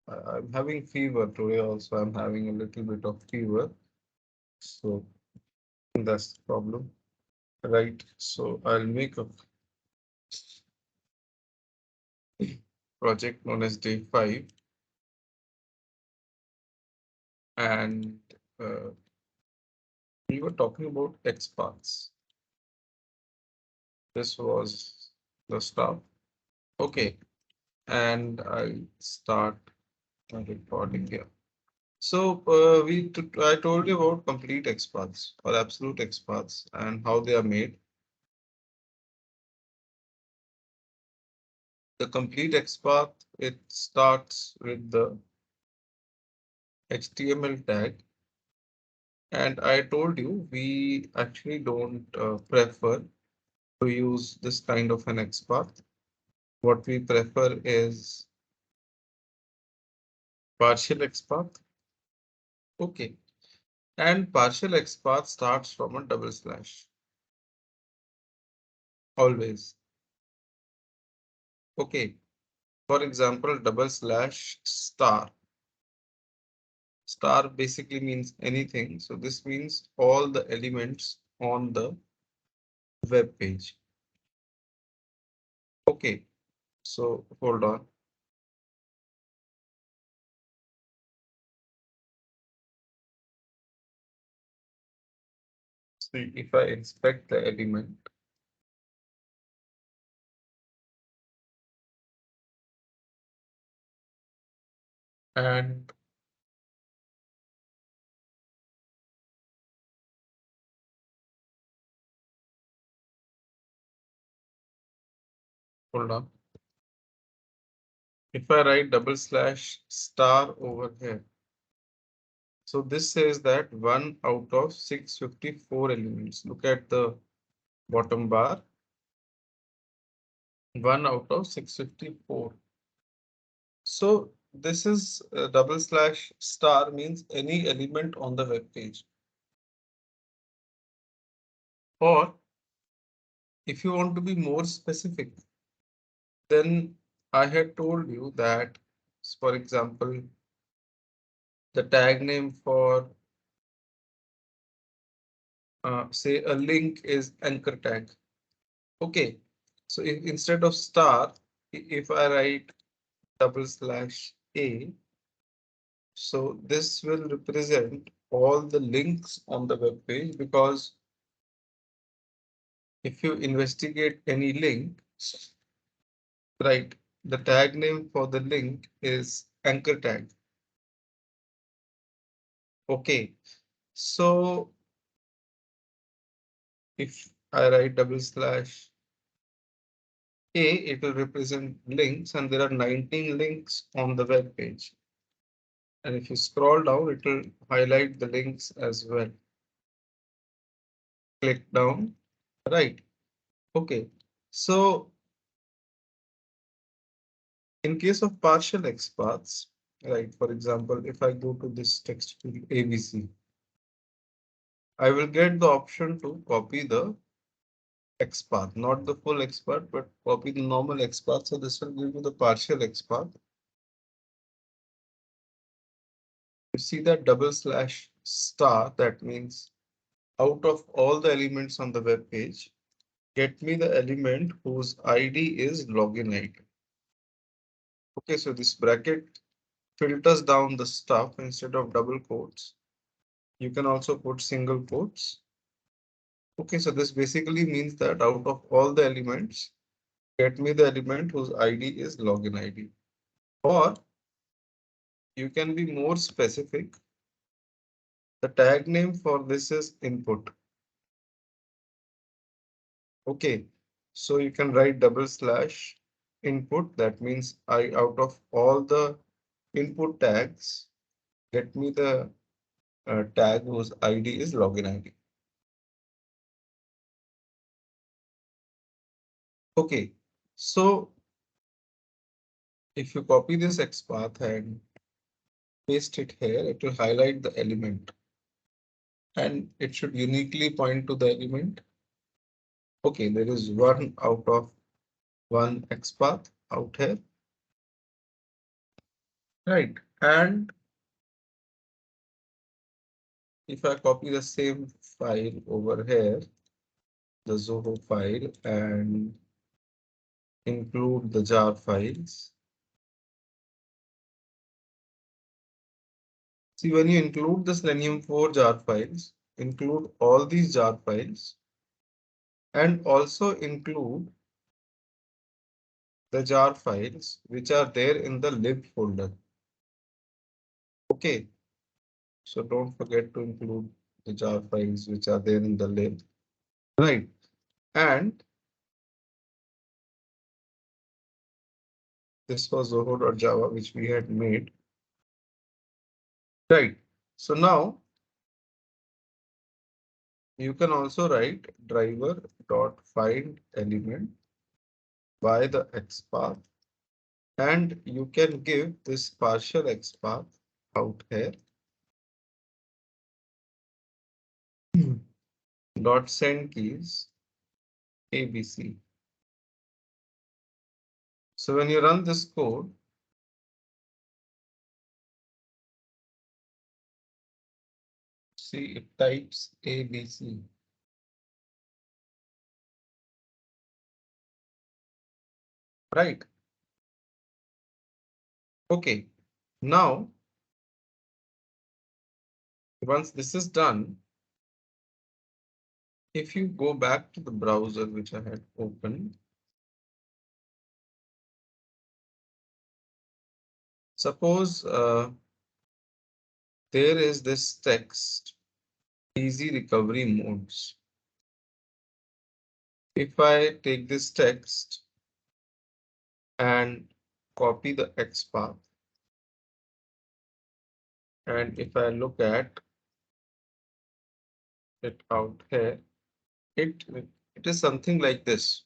I'm having fever today also. I'm having a little bit of fever. So that's the problem. Right. So I'll make a project known as day 5. And uh, we were talking about XPaths. This was the stuff. Okay. And I'll start my recording here. So I told you about complete XPaths or absolute XPaths and how they are made. The complete XPath, it starts with the HTML tag. And I told you we actually don't prefer to use this kind of an XPath. What we prefer is partial XPath. Okay. And partial XPath starts from a double slash. Always. Okay. For example, double slash star. Star basically means anything. So this means all the elements on the web page. Okay, so hold on. See if I inspect the element. And hold on. If I write double slash star over here. So this says that 1 out of 654 elements. Look at the bottom bar. 1 out of 654. So this is double slash star means any element on the web page. Or if you want to be more specific, then I had told you that, for example, the tag name for say a link is anchor tag. Okay, so instead of star, if I write double slash a, so this will represent all the links on the web page, because if you investigate any link, right, the tag name for the link is anchor tag. Okay, so if I write double slash a, it will represent links, and there are 19 links on the web page. And if you scroll down, it will highlight the links as well. Click down, right? Okay, so in case of partial XPaths, right, for example, if I go to this text field ABC, I will get the option to copy the XPath, not the full XPath, but copy the normal XPath. So this will give you the partial XPath. You see that double slash star, that means out of all the elements on the web page, get me the element whose ID is login ID. Okay, so this bracket filters down the stuff. Instead of double quotes, you can also put single quotes. Okay, so this basically means that out of all the elements, get me the element whose ID is login ID. Or you can be more specific. The tag name for this is input. Okay, so you can write double slash input. That means I, out of all the input tags, get me the tag whose ID is login ID. Okay, so if you copy this XPath and paste it here, it will highlight the element and it should uniquely point to the element. Okay, there is 1 out of 1 XPath out here. right? And if I copy the same file over here, the Zoho file, and include the jar files. See, when you include the Selenium 4 jar files, include all these jar files and also include the jar files which are there in the lib folder. Okay, so don't forget to include the jar files which are there in the lib. Right. And this was Zoho.java which we had made. Right. So now you can also write driver.find element by the XPath, and you can give this partial XPath out here. Dot send keys ABC. So when you run this code, see it types ABC. Right. Okay. Now, once this is done, if you go back to the browser which I had opened, suppose there is this text, easy recovery modes. If I take this text and copy the XPath, and if I look at it out here, it is something like this.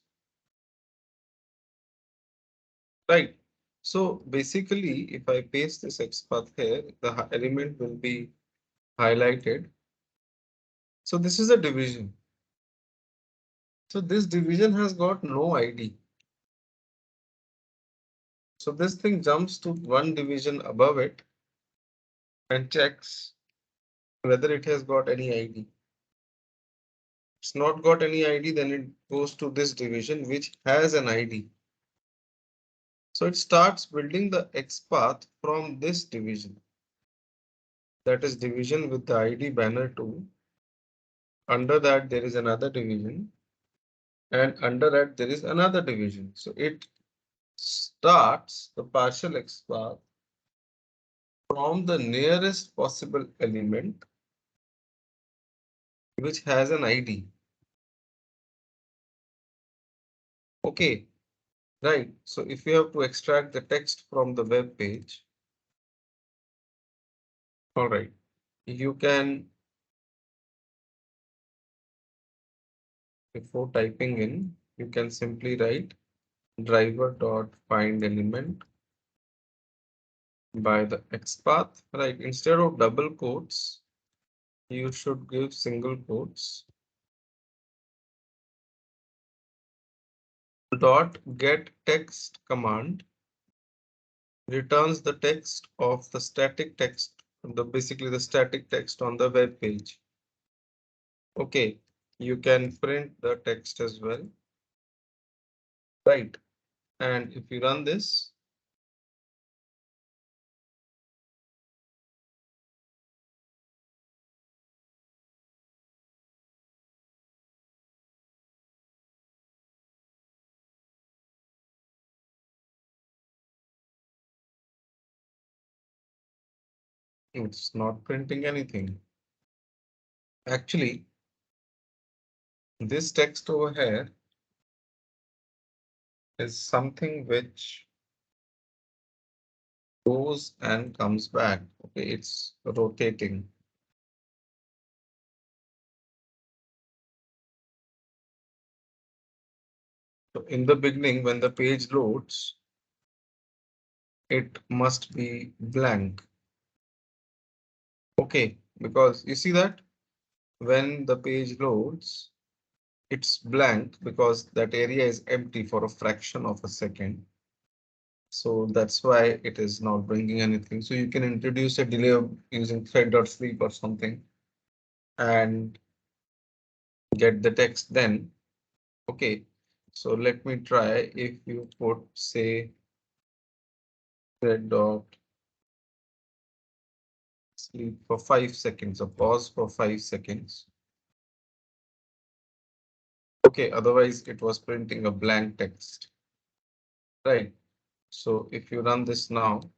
Right. So basically, if I paste this XPath here, the element will be highlighted. So this is a division. So this division has got no ID. So this thing jumps to one division above it and checks whether it has got any ID. It's not got any ID, then it goes to this division which has an ID. So it starts building the XPath from this division. That is division with the ID banner 2. Under that there is another division, and under that there is another division. So it starts the partial XPath from the nearest possible element which has an ID. Okay, right. So if you have to extract the text from the web page, all right, you can, before typing in, you can simply write driver.find element by the XPath, right? Instead of double quotes, you should give single quotes. Dot get text command returns the text of the static text, basically the static text on the web page. Okay, you can print the text as well. Right. And if you run this, it's not printing anything. Actually, this text over here is something which goes and comes back. Okay, it's rotating. So in the beginning, when the page loads, it must be blank. Okay, because you see that when the page loads, it's blank because that area is empty for a fraction of a second. So that's why it is not bringing anything. So you can introduce a delay using thread.sleep or something and get the text then. Okay, so let me try. If you put say thread.sleep for 5 seconds or pause for 5 seconds. Okay, otherwise it was printing a blank text, right? So if you run this now,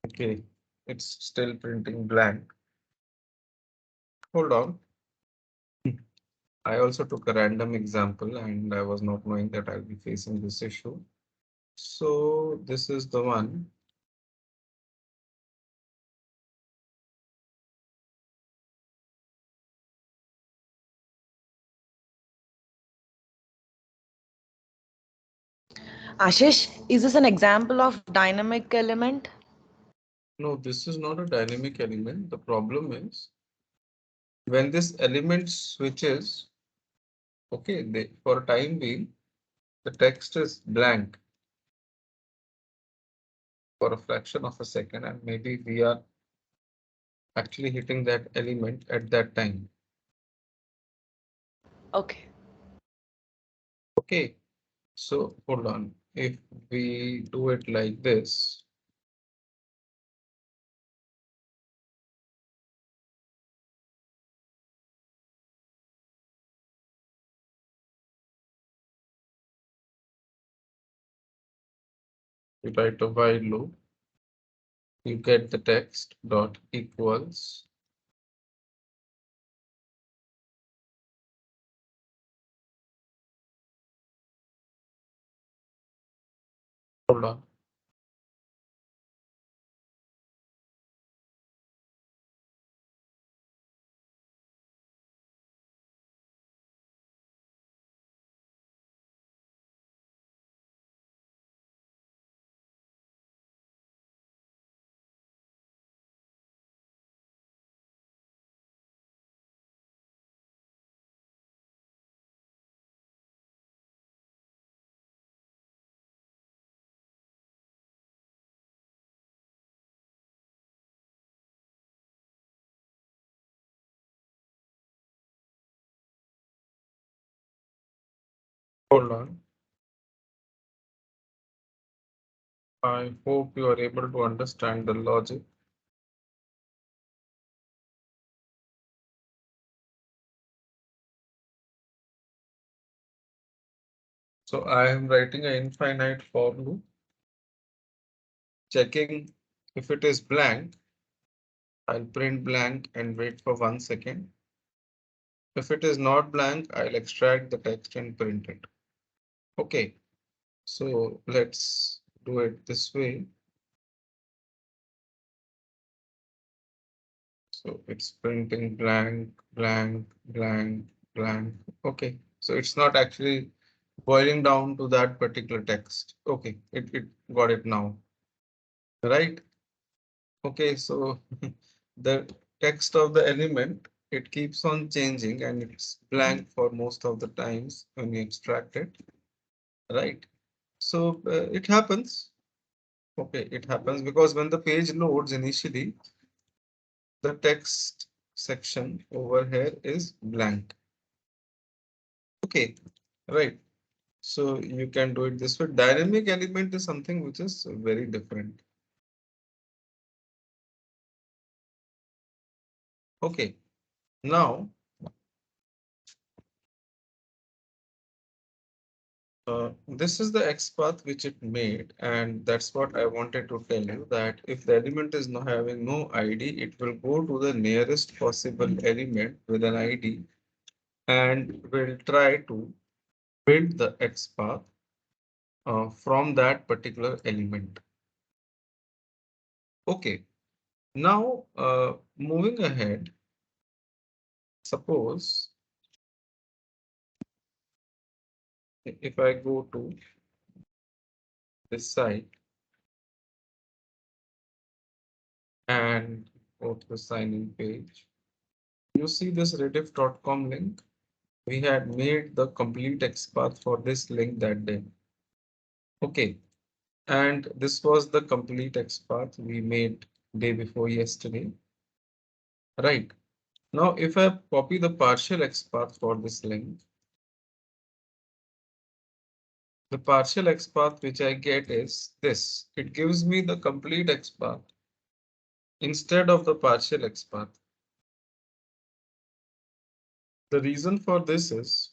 okay, it's still printing blank. Hold on. I also took a random example and I was not knowing that I'll be facing this issue. So this is the one. Ashish, is this an example of dynamic element? No, this is not a dynamic element. The problem is when this element switches, okay, for a time being, the text is blank for a fraction of a second, and maybe we are actually hitting that element at that time. Okay. Okay, so hold on. If we do it like this, we write a while loop, you get the text dot equals. Hold on. Hold on. I hope you are able to understand the logic. So I am writing an infinite for loop, checking if it is blank, I'll print blank and wait for 1 second. If it is not blank, I'll extract the text and print it. Okay, so let's do it this way. So it's printing blank, blank, blank, blank. Okay, so it's not actually boiling down to that particular text. Okay, it got it now, right? Okay, so the text of the element, it keeps on changing and it's blank for most of the times when you extract it, right? So it happens. Okay, it happens because when the page loads initially, the text section over here is blank. Okay, right. So you can do it this way. Dynamic element is something which is very different. Okay, now this is the XPath which it made, and that's what I wanted to tell you that if the element is not having no ID, it will go to the nearest possible element with an ID and will try to build the XPath from that particular element. Okay, now moving ahead, suppose if I go to this site and go to the sign in page. You see this rediff.com link? We had made the complete XPath for this link that day. Okay, and this was the complete XPath we made day before yesterday. Right. Now, if I copy the partial XPath for this link, the partial XPath which I get is this. It gives me the complete XPath instead of the partial XPath. The reason for this is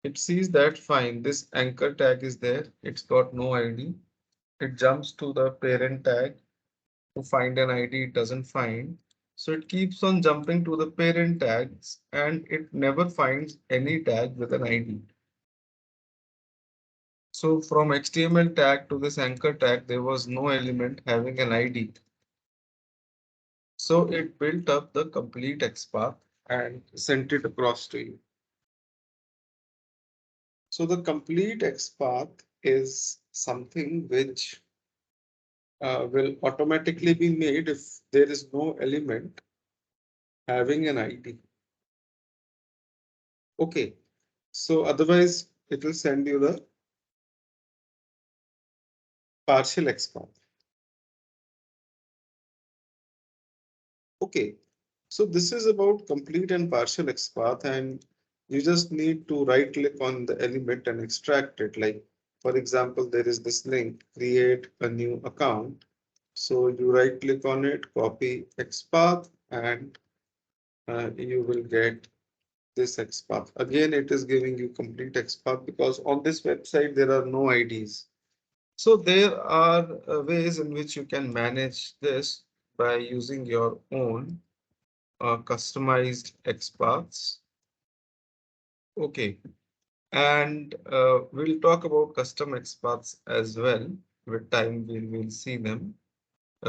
it sees that fine, this anchor tag is there. It's got no ID. It jumps to the parent tag to find an ID it doesn't find. So it keeps on jumping to the parent tags and it never finds any tag with an ID. So from HTML tag to this anchor tag, there was no element having an ID. So it built up the complete XPath and sent it across to you. So the complete XPath is something which will automatically be made if there is no element having an ID. Okay, so otherwise it will send you the partial XPath. Okay, so this is about complete and partial XPath, and you just need to right click on the element and extract it. Like, for example, there is this link, create a new account. So you right click on it, copy XPath, and you will get this XPath. Again, it is giving you complete XPath because on this website, there are no IDs. So there are ways in which you can manage this by using your own customized XPaths. Okay, and we'll talk about custom XPaths as well. With time, we will see them.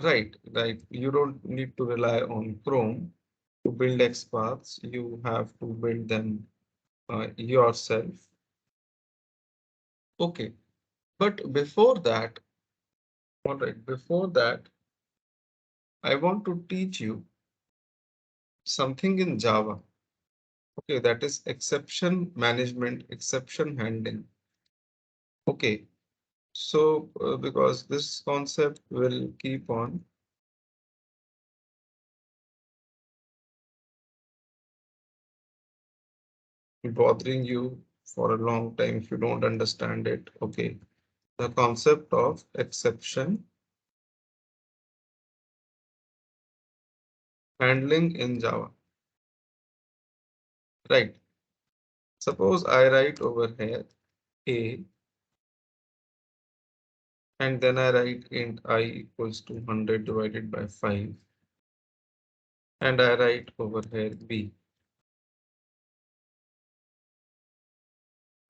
Right, right. You don't need to rely on Chrome to build XPaths. You have to build them yourself. Okay, but before that, all right, before that, I want to teach you something in Java. Okay, that is exception management, exception handling. Okay, so because this concept will keep on bothering you for a long time if you don't understand it. Okay, the concept of exception handling in Java. Right. Suppose I write over here A and then I write int I equals to 100 divided by 5 and I write over here B.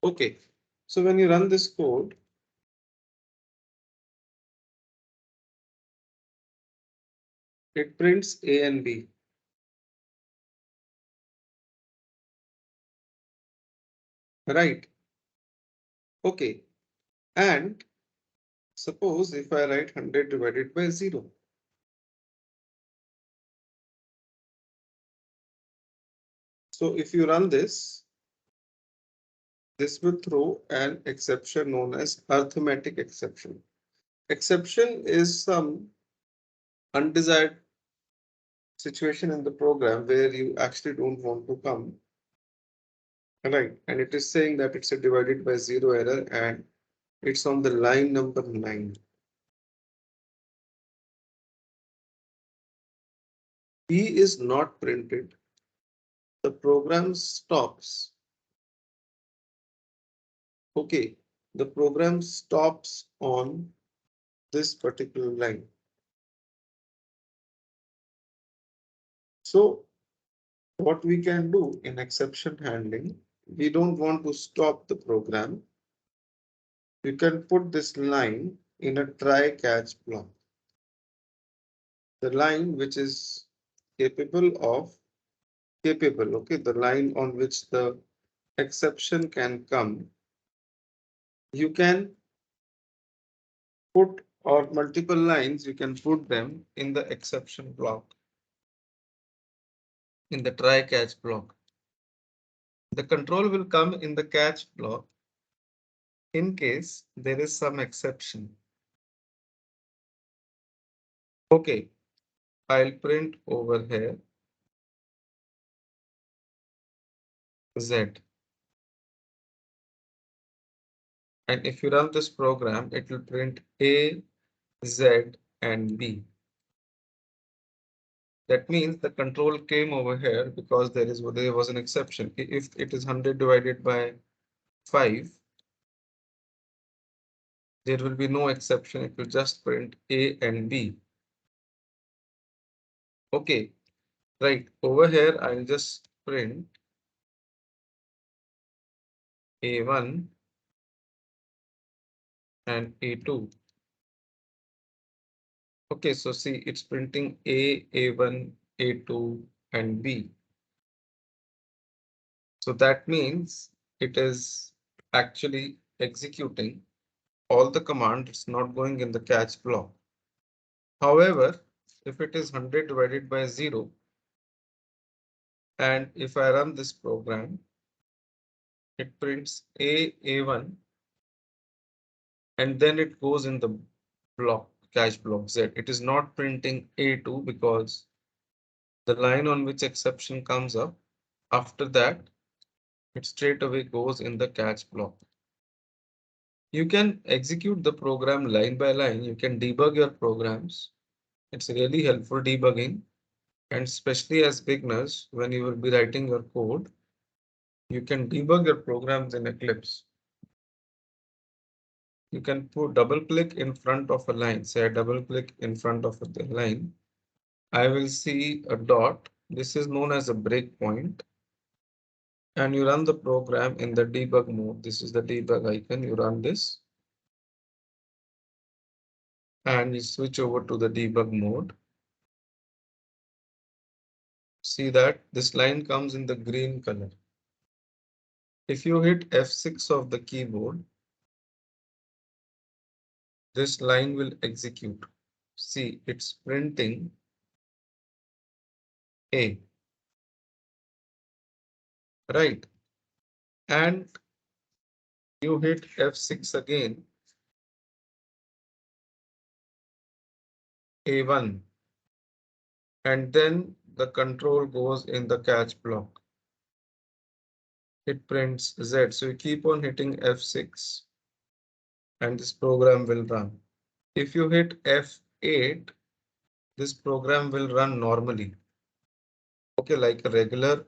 Okay, so when you run this code, it prints A and B. Right. Okay. And suppose if I write 100 divided by 0. So if you run this will throw an exception known as arithmetic exception. Exception is some undesired situation in the program where you actually don't want to come. Right. And it is saying that it's a divided by 0 error and it's on the line number 9. B is not printed. The program stops. Okay. The program stops on this particular line. So what we can do in exception handling, we don't want to stop the program. You can put this line in a try catch block. The line which is capable, okay, the line on which the exception can come. You can put or multiple lines, you can put them in the exception block, in the try catch block. The control will come in the catch block in case there is some exception. Okay, I'll print over here Z. And if you run this program, it will print A, Z, and B. That means the control came over here because there was an exception. If it is 100 divided by 5, there will be no exception. It will just print A and B. Okay, right over here, I'll just print A1 and A2. Okay, so see, it's printing A, A1, A2, and B. So that means it is actually executing all the command. It's not going in the catch block. However, if it is 100 divided by 0, and if I run this program, it prints A, A1, and then it goes in the block, catch block Z. It is not printing A2 because the line on which exception comes up, after that, it straight away goes in the catch block. You can execute the program line by line. You can debug your programs. It's really helpful debugging, and especially as beginners, when you will be writing your code, you can debug your programs in Eclipse. You can put double click in front of a line. Say I double click in front of the line. I will see a dot. This is known as a breakpoint. And you run the program in the debug mode. This is the debug icon. You run this and you switch over to the debug mode. See that this line comes in the green color. If you hit F6 of the keyboard, this line will execute. See, it's printing A, right? And you hit F6 again, A1, and then the control goes in the catch block. It prints Z. So you keep on hitting F6 and this program will run. If you hit F8, this program will run normally. Okay, like a regular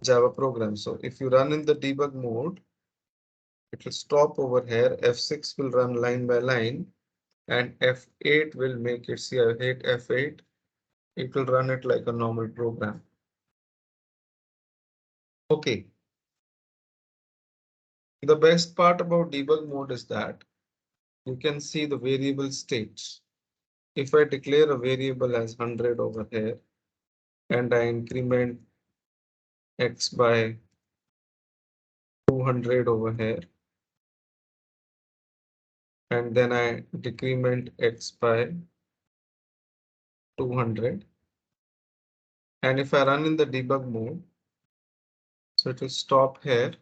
Java program. So if you run in the debug mode, it will stop over here. F6 will run line by line and F8 will make it. See, I hit F8. It will run it like a normal program. Okay. The best part about debug mode is that you can see the variable states. If I declare a variable as 100 over here and I increment x by 200 over here, and then I decrement x by 200. And if I run in the debug mode, so it will stop here.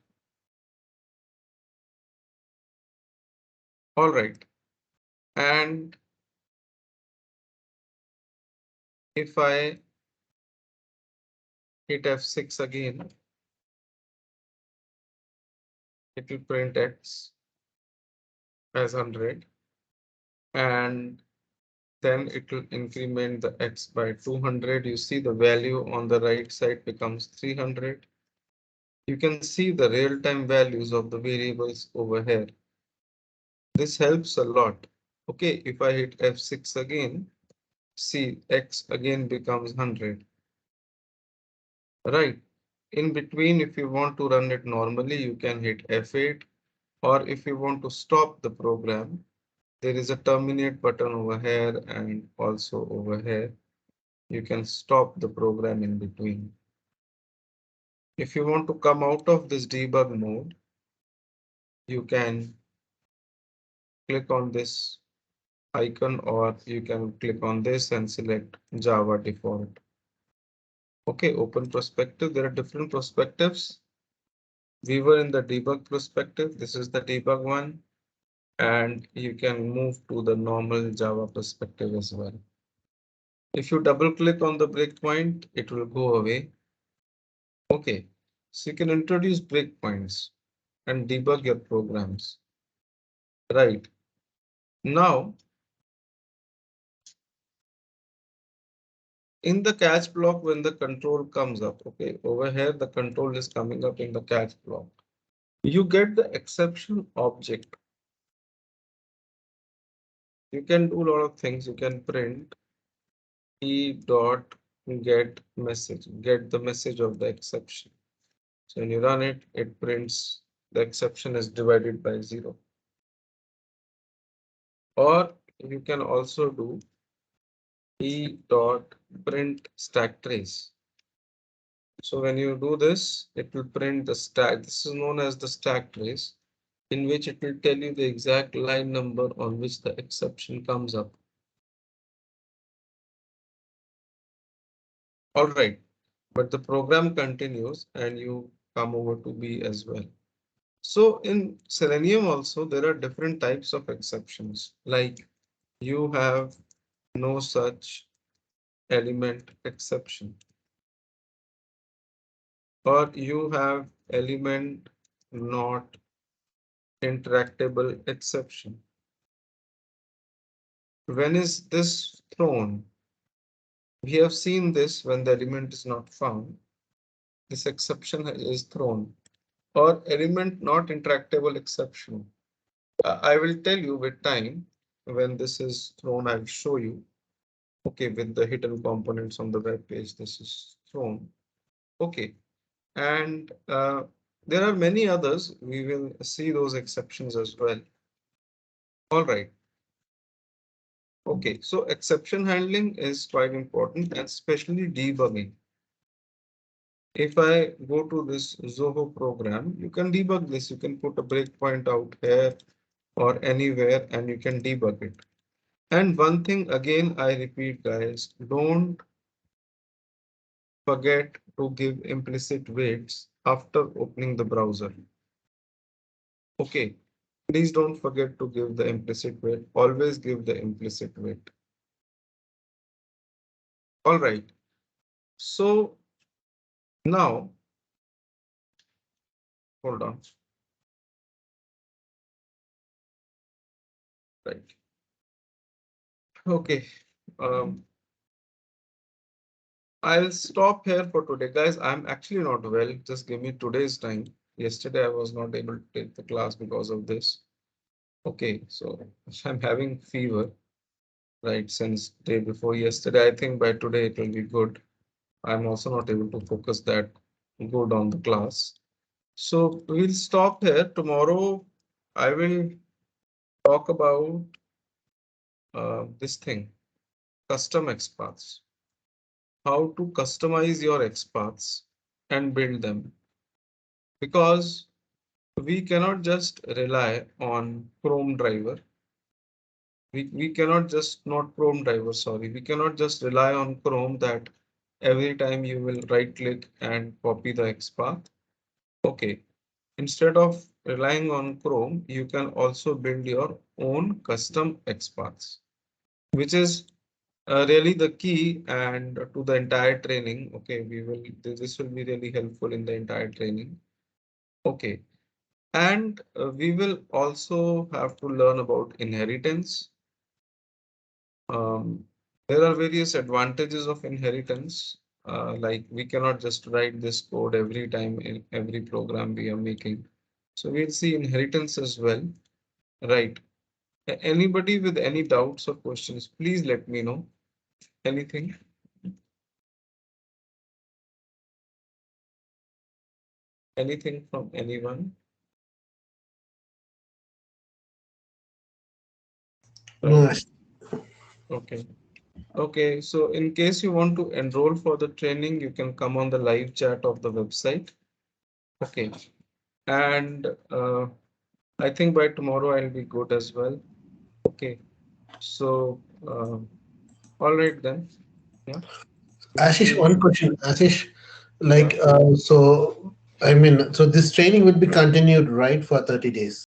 All right. And if I hit F6 again, it will print x as 100. And then it will increment the x by 200. You see the value on the right side becomes 300. You can see the real-time values of the variables over here. This helps a lot. Okay, if I hit F6 again, see x again becomes 100. Right. In between, if you want to run it normally, you can hit F8, or if you want to stop the program, there is a terminate button over here and also over here. You can stop the program in between. If you want to come out of this debug mode, you can click on this icon, or you can click on this and select Java default. Okay, open perspective. There are different perspectives. We were in the debug perspective. This is the debug one. And you can move to the normal Java perspective as well. If you double click on the breakpoint, it will go away. Okay, so you can introduce breakpoints and debug your programs. Right. Now, in the catch block, when the control comes up, okay, over here, the control is coming up in the catch block. You get the exception object. You can do a lot of things. You can print e dot get message, get the message of the exception. So when you run it, it prints the exception is divided by 0. Or you can also do e dot print stack trace. So when you do this, it will print the stack. This is known as the stack trace, in which it will tell you the exact line number on which the exception comes up. All right, but the program continues and you come over to B as well. So in Selenium also, there are different types of exceptions. Like you have no such element exception, or you have element not interactable exception. When is this thrown? We have seen this when the element is not found. This exception is thrown, or element not interactable exception. I will tell you with time when this is thrown. I will show you. Okay, with the hidden components on the web page, this is thrown. Okay, and there are many others. We will see those exceptions as well. All right. Okay, so exception handling is quite important, and especially debugging. If I go to this Zoho program, you can debug this. You can put a breakpoint out here or anywhere and you can debug it. And one thing again, I repeat, guys, don't forget to give implicit waits after opening the browser. Okay, please don't forget to give the implicit wait. Always give the implicit wait. All right. So now, hold on. Right. Okay. Um, I'll stop here for today, guys. I'm actually not well. Just give me today's time. Yesterday, I was not able to take the class because of this. Okay, so I'm having fever, right, since day before yesterday. I think by today it will be good. I'm also not able to focus that good on the class. So we'll stop here. Tomorrow, I will talk about this thing, custom XPaths, how to customize your XPaths and build them. Because we cannot just rely on Chrome driver. We cannot just not Chrome driver, sorry. We cannot just rely on Chrome that every time you will right click and copy the XPath. Okay. Instead of relying on Chrome, you can also build your own custom XPaths, which is really the key and to the entire training. Okay, this will be really helpful in the entire training. Okay. And we will also have to learn about inheritance. Um, there are various advantages of inheritance. Like we cannot just write this code every time in every program we are making. So we'll see inheritance as well. Right. Anybody with any doubts or questions, please let me know. Anything? Anything from anyone? No, Right. Okay. Okay, so in case you want to enroll for the training, you can come on the live chat of the website. Okay, and I think by tomorrow I'll be good as well. Okay, So, all right then. Yeah. If Ashish, you, one question. Ashish, yeah. so I mean, so this training will be continued, right, for 30 days?